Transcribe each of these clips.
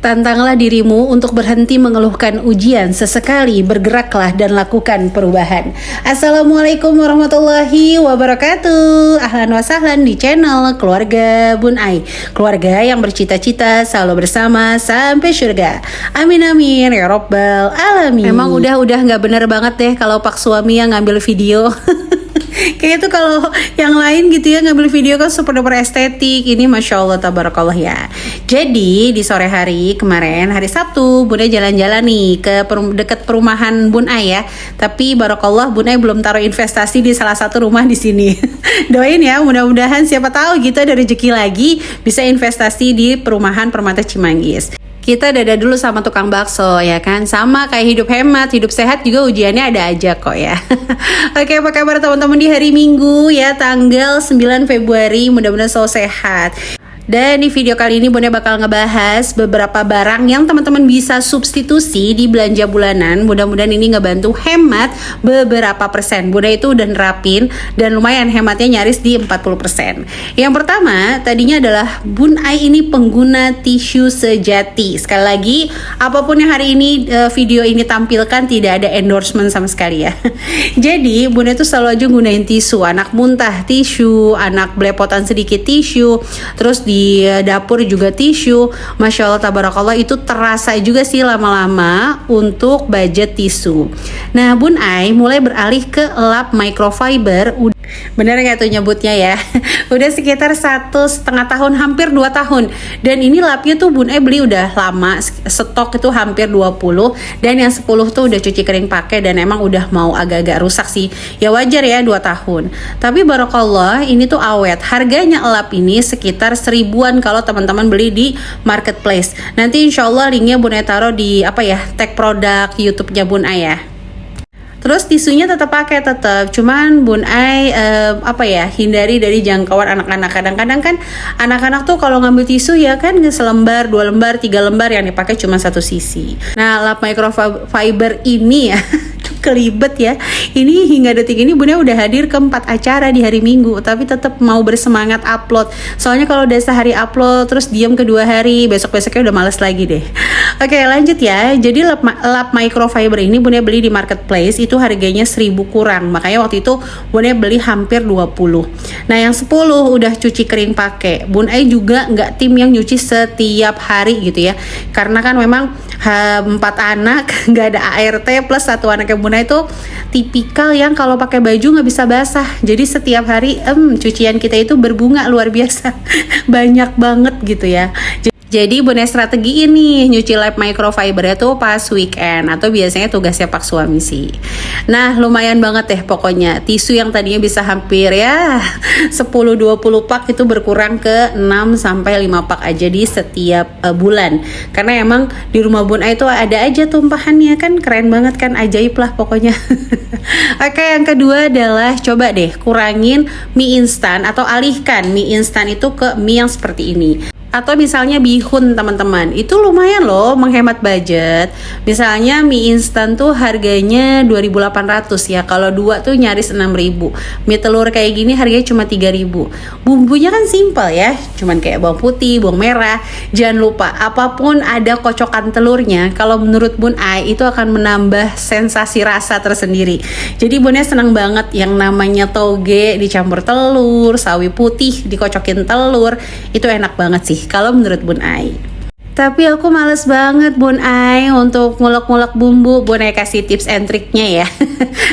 Tantanglah dirimu untuk berhenti mengeluhkan ujian, sesekali bergeraklah dan lakukan perubahan. Assalamualaikum warahmatullahi wabarakatuh. Ahlan wa sahlan di channel Keluarga Bun Ai. Keluarga yang bercita-cita selalu bersama sampai surga. Amin amin ya robbal alamin. Emang udah gak bener banget deh kalau pak suami yang ngambil video. Kayaknya tuh kalau yang lain gitu ya ngambil video kan super estetik. Ini Masya Allah tabarakallah ya. Jadi di sore hari kemarin, hari Sabtu, Bun Ai jalan-jalan nih ke dekat perumahan Bun Ai ya. Tapi barakallah Bun Ai belum taruh investasi di salah satu rumah di sini. Doain ya, mudah-mudahan siapa tahu gitu ada rezeki lagi bisa investasi di perumahan Permata Cimanggis. Kita dada dulu sama tukang bakso ya kan. Sama kayak hidup hemat, hidup sehat juga ujiannya ada aja kok ya. Oke, apa kabar teman-teman di hari Minggu ya, tanggal 9 Februari. Mudah-mudahan selalu sehat. Dan di video kali ini Bun Ai bakal ngebahas beberapa barang yang teman-teman bisa substitusi di belanja bulanan. Mudah-mudahan ini ngebantu hemat beberapa persen. Bun Ai itu udah nerapin dan lumayan hematnya nyaris di 40%. Yang pertama tadinya adalah Bun Ai ini pengguna tisu sejati. Sekali lagi, apapun yang hari ini video ini tampilkan tidak ada endorsement sama sekali ya. Jadi Bun Ai itu selalu aja gunain tisu. Anak muntah tisu, anak belepotan sedikit tisu, terus di dapur juga tisu. Masya Allah tabarakallah, itu terasa juga sih lama-lama untuk budget tisu. Nah Bun Ai mulai beralih ke lap microfiber. Bener gak tuh nyebutnya ya? Udah sekitar 1,5 tahun, hampir 2 tahun. Dan ini lapnya tuh Bun Ai beli udah lama, stok itu hampir 20. Dan yang 10 tuh udah cuci kering pakai dan emang udah mau agak-agak rusak sih. Ya wajar ya 2 tahun. Tapi barakallah ini tuh awet. Harganya lap ini sekitar 1000-an kalau teman-teman beli di marketplace. Nanti insya Allah linknya Bun Ai taruh di tag produk YouTube-nya Bun Ai ya. Terus tisunya tetap pakai, cuman Bun Ai hindari dari jangkauan anak-anak. Kadang-kadang kan anak-anak tuh kalau ngambil tisu ya kan selembar, 2 lembar, 3 lembar, yang dipakai cuma 1 sisi. Nah lap microfiber ini ya kelibet ya. Ini hingga detik ini Bun Ai udah hadir ke 4 acara di hari Minggu, tapi tetap mau bersemangat upload. Soalnya kalau udah sehari upload terus diam ke 2 hari, besok-besoknya udah males lagi deh. Oke, lanjut ya. Jadi lap microfiber ini Bun Ai beli di marketplace itu harganya 1000 kurang. Makanya waktu itu Bun Ai beli hampir 20. Nah, yang 10 udah cuci kering pakai. Bun Ai juga nggak tim yang nyuci setiap hari gitu ya. Karena kan memang 4 anak, nggak ada ART plus 1 anaknya Bun Ai itu tipikal yang kalau pakai baju nggak bisa basah. Jadi setiap hari cucian kita itu berbunga luar biasa. Banyak banget gitu ya. Jadi Bun Ai strategi ini nyuci lap microfibernya tuh pas weekend atau biasanya tugasnya pak suami sih. Nah lumayan banget deh pokoknya. Tisu yang tadinya bisa hampir ya 10-20 pak itu berkurang ke 6-5 pak aja di setiap bulan. Karena emang di rumah Bun Ai tuh ada aja tumpahannya kan, keren banget kan, ajaib lah pokoknya. Oke, yang kedua adalah coba deh kurangin mie instan atau alihkan mie instan itu ke mie yang seperti ini. Atau misalnya bihun teman-teman, itu lumayan loh menghemat budget. Misalnya mie instan tuh harganya 2.800 ya, kalau 2 tuh nyaris 6.000. Mie telur kayak gini harganya cuma 3.000. Bumbunya kan simpel ya, cuman kayak bawang putih, bawang merah. Jangan lupa apapun ada kocokan telurnya. Kalau menurut Bun Ai itu akan menambah sensasi rasa tersendiri. Jadi Bun Ai senang banget yang namanya toge dicampur telur, sawi putih dikocokin telur, itu enak banget sih kalau menurut Bun Ai. Tapi aku males banget Bun Ai untuk ngulek-ngulek bumbu. Bun Ai kasih tips and triknya ya.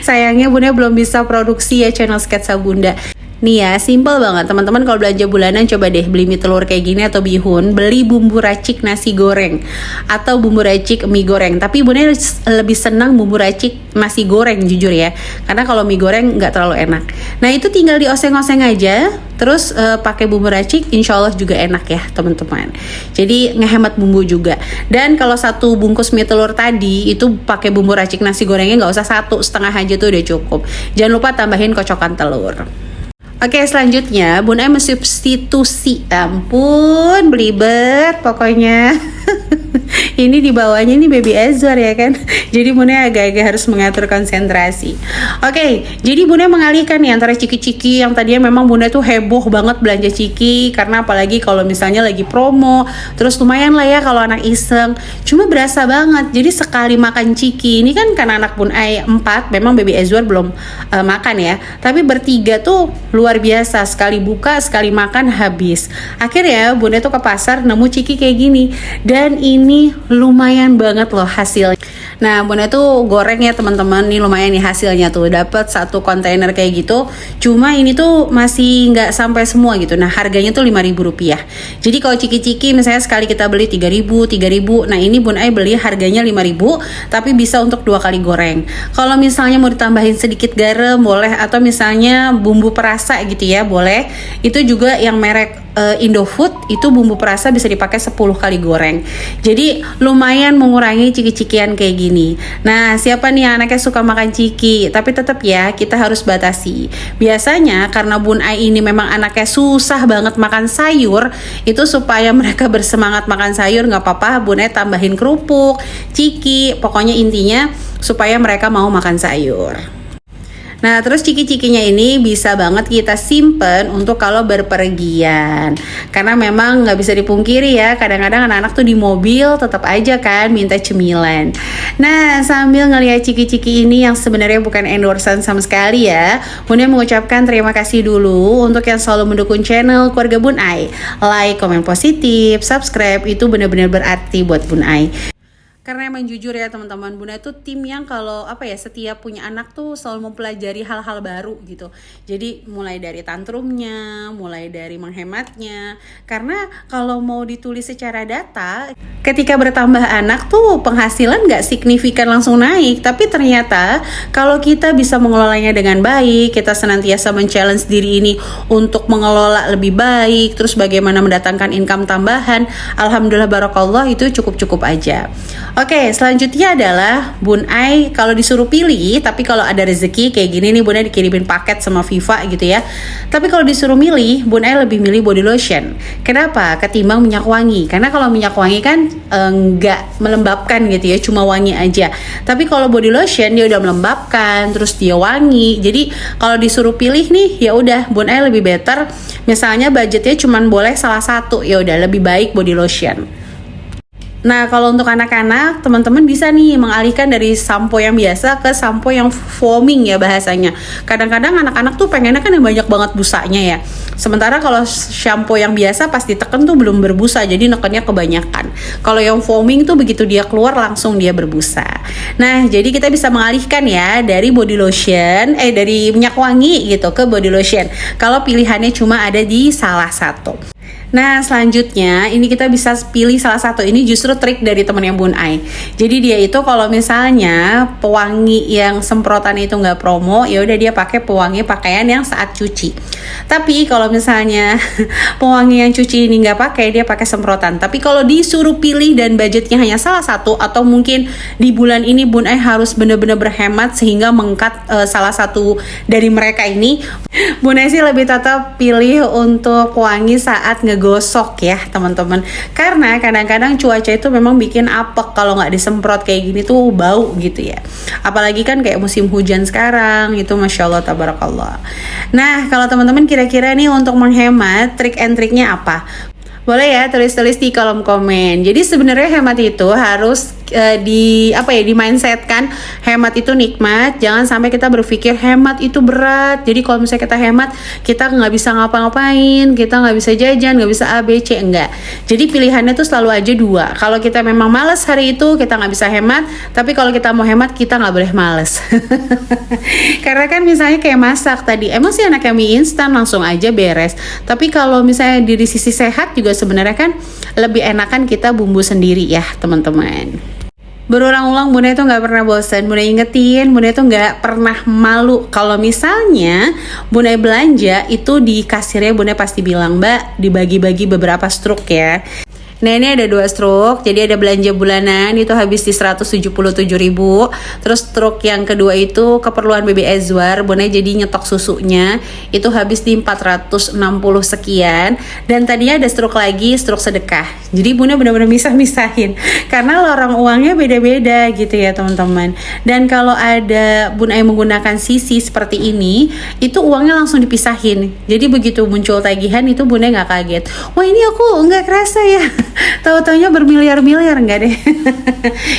Sayangnya Bun Ai belum bisa produksi ya channel Sketsa Bunda. Nih ya, simple banget teman-teman. Kalau belanja bulanan coba deh beli mie telur kayak gini atau bihun, beli bumbu racik nasi goreng atau bumbu racik mie goreng. Tapi Bun Ai lebih senang bumbu racik nasi goreng jujur ya, karena kalau mie goreng nggak terlalu enak. Nah itu tinggal dioseng-oseng aja, terus pakai bumbu racik, insya Allah juga enak ya teman-teman. Jadi ngehemat bumbu juga. Dan kalau 1 bungkus mie telur tadi itu pakai bumbu racik nasi gorengnya nggak usah 1,5 aja tuh udah cukup. Jangan lupa tambahin kocokan telur. Oke, selanjutnya Bun Ai mensubstitusi, ampun belibet pokoknya. Ini di bawahnya ini baby Azwar ya kan. Jadi Bunda agak-agak harus mengatur konsentrasi. Oke, jadi Bunda mengalihkan nih antara ciki-ciki yang tadinya memang Bunda tuh heboh banget belanja ciki, karena apalagi kalau misalnya lagi promo, terus lumayan lah ya kalau anak iseng. Cuma berasa banget. Jadi sekali makan ciki, ini kan karena anak Bun Ai 4, memang baby Azwar belum makan ya. Tapi bertiga tuh luar biasa, sekali buka, sekali makan habis. Akhirnya Bunda tuh ke pasar nemu ciki kayak gini. Dan ini lumayan banget loh hasilnya. Nah Bunda tuh goreng ya teman-teman, nih lumayan nih hasilnya tuh, dapat 1 kontainer kayak gitu. Cuma ini tuh masih nggak sampai semua gitu. Nah harganya tuh Rp5.000. Jadi kalau ciki-ciki misalnya sekali kita beli 3.000. Nah ini Bun Ai beli harganya 5.000, tapi bisa untuk 2 kali goreng. Kalau misalnya mau ditambahin sedikit garam boleh, atau misalnya bumbu perasa gitu ya boleh. Itu juga yang merek Indofood, itu bumbu perasa bisa dipakai 10 kali goreng. Jadi lumayan mengurangi ciki-cikian kayak gini. Nah siapa nih yang anaknya suka makan ciki, tapi tetap ya kita harus batasi. Biasanya karena Bun Ai ini memang anaknya susah banget makan sayur, itu supaya mereka bersemangat makan sayur nggak apa-apa Bun Ai tambahin kerupuk, ciki, pokoknya intinya supaya mereka mau makan sayur. Nah terus ciki-cikinya ini bisa banget kita simpen untuk kalau berpergian, karena memang nggak bisa dipungkiri ya, kadang-kadang anak-anak tuh di mobil tetap aja kan minta cemilan. Nah sambil ngelihat ciki-ciki ini yang sebenarnya bukan endorsan sama sekali ya, Bunda mengucapkan terima kasih dulu untuk yang selalu mendukung channel keluarga Bun Ai. Like, komen positif, subscribe, itu benar-benar berarti buat Bun Ai. Karena emang jujur ya teman-teman, Bunda tuh tim yang kalau setiap punya anak tuh selalu mempelajari hal-hal baru gitu. Jadi mulai dari tantrumnya, mulai dari menghematnya. Karena kalau mau ditulis secara data, ketika bertambah anak tuh penghasilan nggak signifikan langsung naik. Tapi ternyata kalau kita bisa mengelolanya dengan baik, kita senantiasa men-challenge diri ini untuk mengelola lebih baik, terus bagaimana mendatangkan income tambahan, alhamdulillah barakallah, itu cukup-cukup aja. Oke, selanjutnya adalah Bun Ai kalau disuruh pilih, tapi kalau ada rezeki kayak gini nih Bunda dikirimin paket sama Viva gitu ya. Tapi kalau disuruh milih, Bun Ai lebih milih body lotion. Kenapa? Ketimbang minyak wangi. Karena kalau minyak wangi kan nggak melembabkan gitu ya, cuma wangi aja. Tapi kalau body lotion dia udah melembabkan, terus dia wangi. Jadi kalau disuruh pilih nih, ya udah Bun Ai lebih better. Misalnya budgetnya cuma boleh salah satu, ya udah lebih baik body lotion. Nah kalau untuk anak-anak, teman-teman bisa nih mengalihkan dari sampo yang biasa ke sampo yang foaming ya bahasanya. Kadang-kadang anak-anak tuh pengennya kan yang banyak banget busanya ya. Sementara kalau shampoo yang biasa pas diteken tuh belum berbusa, jadi nekennya kebanyakan. Kalau yang foaming tuh begitu dia keluar langsung dia berbusa. Nah jadi kita bisa mengalihkan ya dari body lotion, dari minyak wangi gitu ke body lotion. Kalau pilihannya cuma ada di salah satu. Nah selanjutnya ini kita bisa pilih salah satu. Ini justru trik dari temennya Bun Ai. Jadi dia itu kalau misalnya pewangi yang semprotan itu nggak promo, ya udah dia pakai pewangi pakaian yang saat cuci. Tapi kalau misalnya pewangi yang cuci ini nggak pakai, dia pakai semprotan. Tapi kalau disuruh pilih dan budgetnya hanya salah satu, atau mungkin di bulan ini Bun Ai harus benar-benar berhemat sehingga mengkat salah satu dari mereka ini, Bun Ai sih lebih tetap pilih untuk pewangi saat ngegosok ya teman-teman. Karena kadang-kadang cuaca itu memang bikin apek, kalau nggak disemprot kayak gini tuh bau gitu ya. Apalagi kan kayak musim hujan sekarang, itu Masya Allah tabarakallah. Nah kalau teman-teman kira-kira nih untuk menghemat, trik and triknya apa? Boleh ya tulis-tulis di kolom komen. Jadi sebenarnya hemat itu harus di mindsetkan. Hemat itu nikmat. Jangan sampai kita berpikir hemat itu berat. Jadi kalau misalnya kita hemat, kita nggak bisa ngapa-ngapain, kita nggak bisa jajan, nggak bisa A, B, C, enggak. Jadi pilihannya tuh selalu aja 2. Kalau kita memang malas hari itu, kita nggak bisa hemat. Tapi kalau kita mau hemat, kita nggak boleh malas. Karena kan misalnya kayak masak tadi, emang sih anaknya mie instan langsung aja beres. Tapi kalau misalnya dari sisi sehat juga sebenarnya kan lebih enakan kita bumbu sendiri ya teman-teman. Berulang-ulang Bunda itu nggak pernah bosan. Bunda ingetin, Bunda itu nggak pernah malu. Kalau misalnya Bunda belanja itu di kasirnya, Bunda pasti bilang, Mbak dibagi-bagi beberapa struk ya. Nah ini ada 2 stroke, jadi ada belanja bulanan itu habis di 177.000. Terus stroke yang kedua itu keperluan Baby Azwar, Bunda jadi nyetok susunya itu habis di 460 sekian. Dan tadinya ada stroke lagi, stroke sedekah. Jadi Bunda benar-benar misah-misahin karena lorong uangnya beda-beda gitu ya teman-teman. Dan kalau ada Bunda yang menggunakan sisi seperti ini, itu uangnya langsung dipisahin. Jadi begitu muncul tagihan itu Bunda nggak kaget. Wah ini aku nggak kerasa ya. Tahu-taunya bermiliar-miliar enggak deh.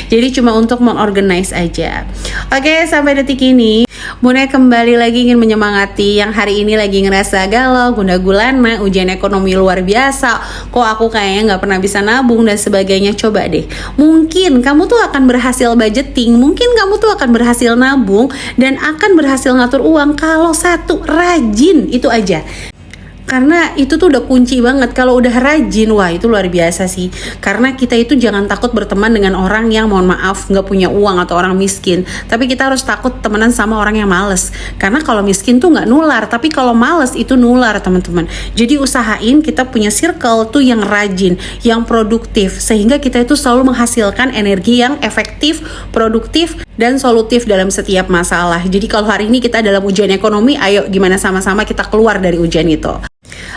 Jadi cuma untuk mengorganize aja. Oke, sampai detik ini Bunda kembali lagi ingin menyemangati yang hari ini lagi ngerasa galau, gundah gulana, ujian ekonomi luar biasa. Kok aku kayaknya nggak pernah bisa nabung dan sebagainya. Coba deh, mungkin kamu tuh akan berhasil budgeting, mungkin kamu tuh akan berhasil nabung dan akan berhasil ngatur uang kalau satu, rajin, itu aja. Karena itu tuh udah kunci banget. Kalau udah rajin, wah itu luar biasa sih. Karena kita itu jangan takut berteman dengan orang yang mohon maaf nggak punya uang atau orang miskin. Tapi kita harus takut temenan sama orang yang males. Karena kalau miskin tuh nggak nular, tapi kalau males itu nular teman-teman. Jadi usahain kita punya circle tuh yang rajin, yang produktif, sehingga kita itu selalu menghasilkan energi yang efektif, produktif, dan solutif dalam setiap masalah. Jadi kalau hari ini kita dalam ujian ekonomi, ayo gimana sama-sama kita keluar dari ujian itu.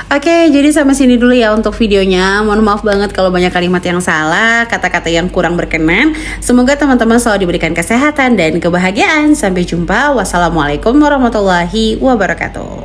Oke, jadi sampai sini dulu ya untuk videonya. Mohon maaf banget kalau banyak kalimat yang salah, kata-kata yang kurang berkenan. Semoga teman-teman selalu diberikan kesehatan dan kebahagiaan. Sampai jumpa. Wassalamualaikum warahmatullahi wabarakatuh.